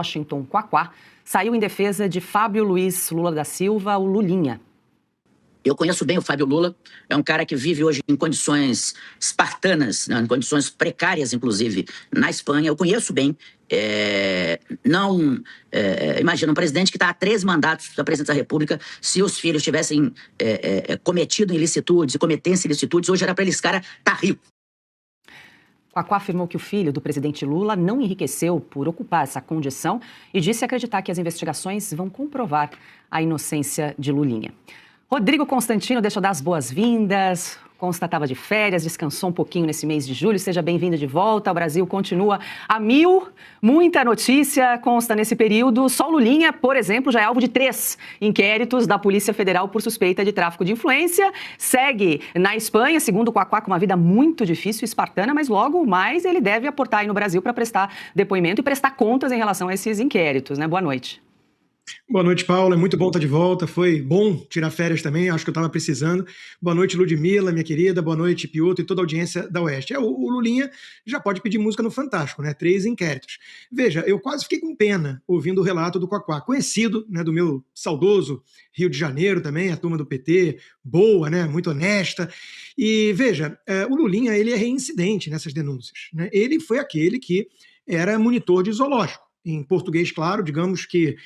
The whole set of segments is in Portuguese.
Washington Quaquá saiu em defesa de Fábio Luiz Lula da Silva, o Lulinha. Eu conheço bem o Fábio Lula, é um cara que vive hoje em condições espartanas, né, em condições precárias, inclusive, na Espanha. Eu conheço bem. Imagina, um presidente que está há 3 mandatos da presidência da República, se os filhos tivessem cometido ilicitudes e cometessem ilicitudes, hoje era para esse cara estar rico. Quaquá afirmou que o filho do presidente Lula não enriqueceu por ocupar essa condição e disse acreditar que as investigações vão comprovar a inocência de Lulinha. Rodrigo Constantino, deixa eu dar as boas-vindas. Consta estava de férias, descansou um pouquinho nesse mês de julho. Seja bem-vindo de volta. O Brasil continua a mil. Muita notícia consta nesse período. Só o Lulinha, por exemplo, já é alvo de 3 inquéritos da Polícia Federal por suspeita de tráfico de influência. Segue na Espanha, segundo o Quaquá, com uma vida muito difícil e espartana, mas logo mais ele deve aportar aí no Brasil para prestar depoimento e prestar contas em relação a esses inquéritos, né? Boa noite. Boa noite, Paula. É muito bom estar de volta. Foi bom tirar férias também, acho que eu estava precisando. Boa noite, Ludmila, minha querida. Boa noite, Piotr e toda a audiência da Oeste. O Lulinha já pode pedir música no Fantástico, né? 3 inquéritos. Veja, eu quase fiquei com pena ouvindo o relato do Quaquá, conhecido, né, do meu saudoso Rio de Janeiro também, a turma do PT, boa, né, muito honesta. E veja, o Lulinha, ele é reincidente nessas denúncias, né? Ele foi aquele que era monitor de zoológico. Em português, claro, digamos que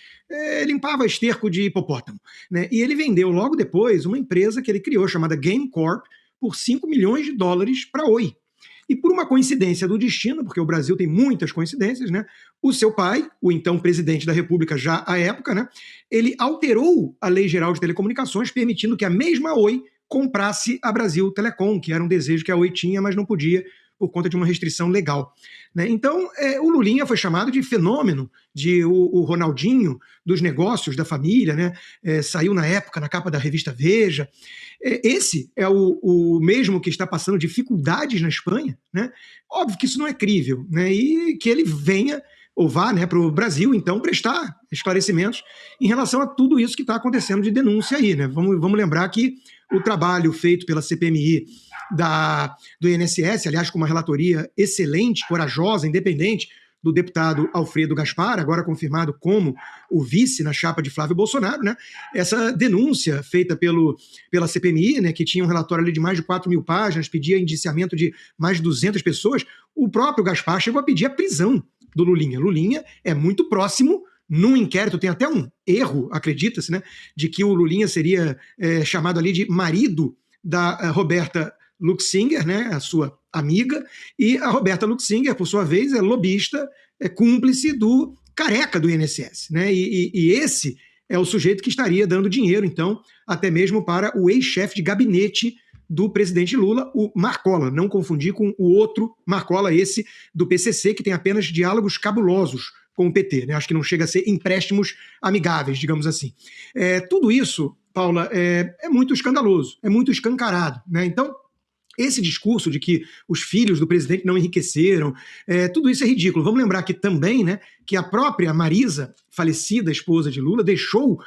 limpava esterco de hipopótamo, né? E ele vendeu logo depois uma empresa que ele criou, chamada Game Corp, por $5 milhões para a Oi. E por uma coincidência do destino, porque o Brasil tem muitas coincidências, né? O seu pai, o então presidente da República já à época, né? Ele alterou a Lei Geral de Telecomunicações, permitindo que a mesma Oi comprasse a Brasil Telecom, que era um desejo que a Oi tinha, mas não podia por conta de uma restrição legal, né? Então, o Lulinha foi chamado de fenômeno, de o Ronaldinho dos negócios da família, né? Saiu na época na capa da revista Veja. Esse é o mesmo que está passando dificuldades na Espanha, né? Óbvio que isso não é crível, né? E que ele venha ou vá, né, para o Brasil, então, prestar esclarecimentos em relação a tudo isso que está acontecendo de denúncia aí, né? Vamos lembrar que o trabalho feito pela CPMI do INSS, aliás, com uma relatoria excelente, corajosa, independente, do deputado Alfredo Gaspar, agora confirmado como o vice na chapa de Flávio Bolsonaro, né? Essa denúncia feita pela CPMI, né, que tinha um relatório ali de mais de 4.000 páginas, pedia indiciamento de mais de 200 pessoas, o próprio Gaspar chegou a pedir a prisão do Lulinha. Lulinha é muito próximo. Num inquérito tem até um erro, acredita-se, né, de que o Lulinha seria chamado ali de marido da Roberta Luxinger, né, a sua amiga, e a Roberta Luxinger, por sua vez, é lobista, cúmplice do careca do INSS, né, e esse é o sujeito que estaria dando dinheiro, então, até mesmo para o ex-chefe de gabinete do presidente Lula, o Marcola, não confundir com o outro Marcola, esse do PCC, que tem apenas diálogos cabulosos com o PT, né? Acho que não chega a ser empréstimos amigáveis, digamos assim. Tudo isso, Paula, é muito escandaloso, é muito escancarado, né? Então, esse discurso de que os filhos do presidente não enriqueceram, tudo isso é ridículo. Vamos lembrar que também, né, que a própria Marisa, falecida esposa de Lula, deixou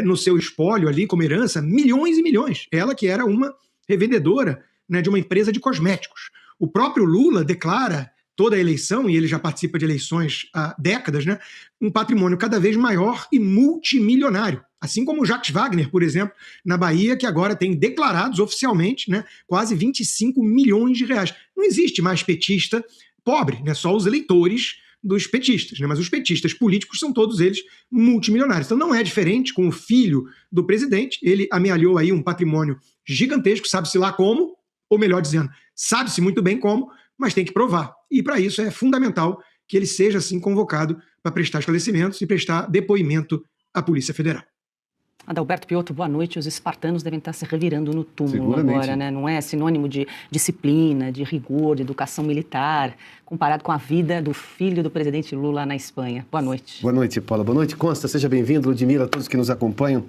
no seu espólio ali, como herança, milhões e milhões. Ela que era uma revendedora, né, de uma empresa de cosméticos. O próprio Lula declara toda a eleição, e ele já participa de eleições há décadas, né, um patrimônio cada vez maior e multimilionário. Assim como o Jacques Wagner, por exemplo, na Bahia, que agora tem declarados oficialmente, né, quase 25 milhões de reais. Não existe mais petista pobre, né, só os eleitores dos petistas, né, mas os petistas políticos são todos eles multimilionários. Então não é diferente com o filho do presidente. Ele amealhou aí um patrimônio gigantesco, sabe-se lá como, ou melhor dizendo, sabe-se muito bem como, mas tem que provar. E para isso é fundamental que ele seja assim convocado para prestar esclarecimentos e prestar depoimento à Polícia Federal. Adalberto Piotr, boa noite. Os espartanos devem estar se revirando no túmulo agora, né? Não é sinônimo de disciplina, de rigor, de educação militar, comparado com a vida do filho do presidente Lula na Espanha. Boa noite. Boa noite, Paula. Boa noite, Consta. Seja bem-vindo, Ludmila, a todos que nos acompanham.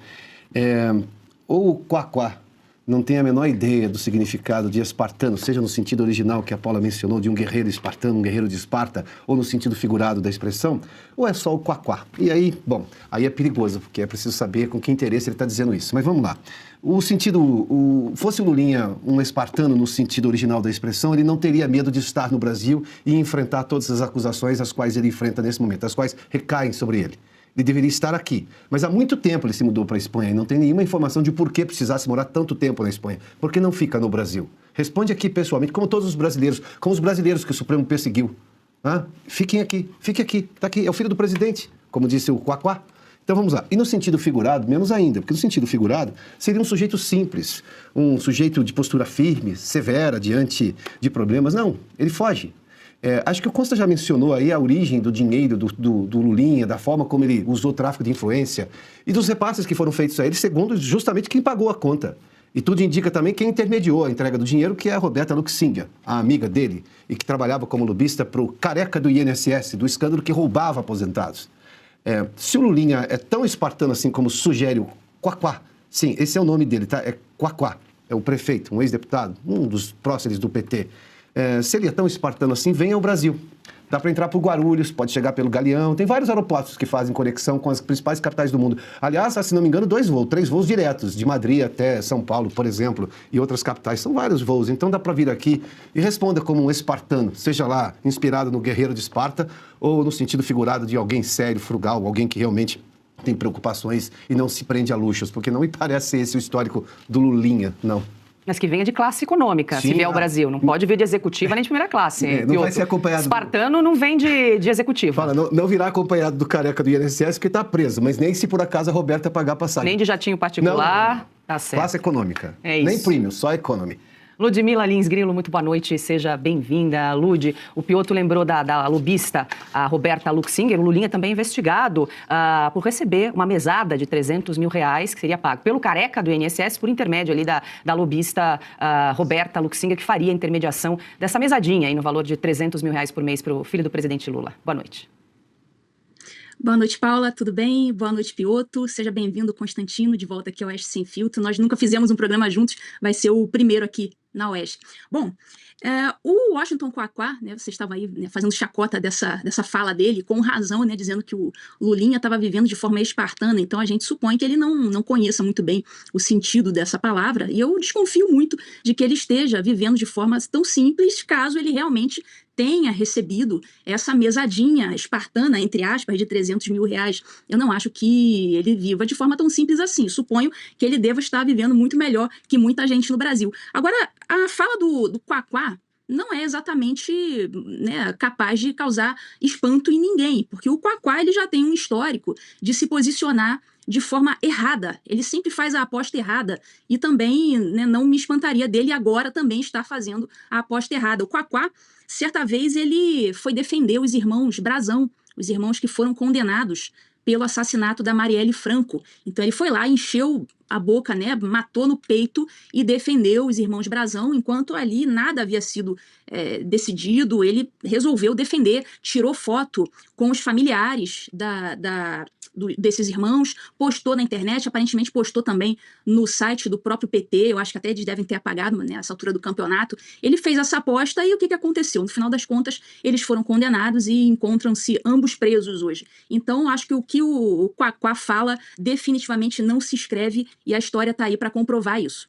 O Quaquá não tem a menor ideia do significado de espartano, seja no sentido original que a Paula mencionou, de um guerreiro espartano, um guerreiro de Esparta, ou no sentido figurado da expressão, ou é só o quá-quá? E aí, bom, aí é perigoso, porque é preciso saber com que interesse ele está dizendo isso. Mas vamos lá. O sentido, fosse o Lulinha um espartano no sentido original da expressão, ele não teria medo de estar no Brasil e enfrentar todas as acusações as quais ele enfrenta nesse momento, as quais recaem sobre ele. Ele deveria estar aqui. Mas há muito tempo ele se mudou para a Espanha e não tem nenhuma informação de por que precisasse morar tanto tempo na Espanha. Por que não fica no Brasil? Responde aqui pessoalmente, como todos os brasileiros, como os brasileiros que o Supremo perseguiu. Fiquem aqui, fique aqui, está aqui, é o filho do presidente, como disse o quá-quá. Então vamos lá. E no sentido figurado, menos ainda, porque no sentido figurado seria um sujeito simples, um sujeito de postura firme, severa diante de problemas. Não, ele foge. Acho que o Costa já mencionou aí a origem do dinheiro do Lulinha, da forma como ele usou o tráfico de influência e dos repasses que foram feitos a ele, segundo justamente quem pagou a conta. E tudo indica também quem intermediou a entrega do dinheiro, que é a Roberta Luxinga, a amiga dele, e que trabalhava como lobista para o careca do INSS, do escândalo que roubava aposentados. Se o Lulinha é tão espartano assim como sugere o quá-quá, sim, esse é o nome dele, tá? É quá-quá, é o prefeito, um ex-deputado, um dos próceres do PT. Se ele é tão espartano assim, venha ao Brasil. Dá para entrar por Guarulhos, pode chegar pelo Galeão, tem vários aeroportos que fazem conexão com as principais capitais do mundo. Aliás, se não me engano, 3 voos diretos, de Madrid até São Paulo, por exemplo, e outras capitais. São vários voos, então dá para vir aqui e responda como um espartano, seja lá inspirado no guerreiro de Esparta ou no sentido figurado de alguém sério, frugal, alguém que realmente tem preocupações e não se prende a luxos, porque não me parece esse o histórico do Lulinha, não. Mas que venha de classe econômica, Sim, se vier ao Brasil. Não pode vir de executiva nem de primeira classe. Não vai ser acompanhado. Espartano não vem de executiva. Fala, não virá acompanhado do careca do INSS porque está preso, mas nem se por acaso a Roberta pagar passagem. Nem de jatinho particular, não. Tá certo. Classe econômica. É isso. Nem premium, só economy. Ludmila Lins Grilo, muito boa noite, seja bem-vinda. Lud, o Piotto lembrou da lobista, a Roberta Luxinger. O Lulinha também é investigado por receber uma mesada de R$300 mil que seria pago pelo careca do INSS por intermédio ali da lobista Roberta Luxinger, que faria a intermediação dessa mesadinha aí no valor de R$300 mil por mês para o filho do presidente Lula. Boa noite. Boa noite, Paula, tudo bem? Boa noite, Piotto. Seja bem-vindo, Constantino, de volta aqui ao Oeste Sem Filtro. Nós nunca fizemos um programa juntos, vai ser o primeiro aqui na Oeste. Bom, o Washington Quá-Quá, né, você estava aí, né, fazendo chacota dessa fala dele, com razão, né, dizendo que o Lulinha estava vivendo de forma espartana, então a gente supõe que ele não conheça muito bem o sentido dessa palavra, e eu desconfio muito de que ele esteja vivendo de forma tão simples, caso ele realmente tenha recebido essa mesadinha espartana, entre aspas, de R$300 mil. Eu não acho que ele viva de forma tão simples assim. Suponho que ele deva estar vivendo muito melhor que muita gente no Brasil. Agora, a fala do Quá-Quá não é exatamente, né, capaz de causar espanto em ninguém, porque o Quá-Quá ele já tem um histórico de se posicionar de forma errada. Ele sempre faz a aposta errada e também, né, não me espantaria dele agora também estar fazendo a aposta errada. O Quá-Quá, certa vez, ele foi defender os irmãos Brazão, os irmãos que foram condenados pelo assassinato da Marielle Franco. Então ele foi lá, encheu a boca, né, matou no peito e defendeu os irmãos Brazão, enquanto ali nada havia sido decidido. Ele resolveu defender, tirou foto com os familiares desses irmãos, postou na internet, aparentemente postou também no site do próprio PT, eu acho que até eles devem ter apagado nessa altura do campeonato. Ele fez essa aposta e o que aconteceu? No final das contas, eles foram condenados e encontram-se ambos presos hoje. Então, acho que o que o Quá-Quá fala definitivamente não se escreve e a história está aí para comprovar isso.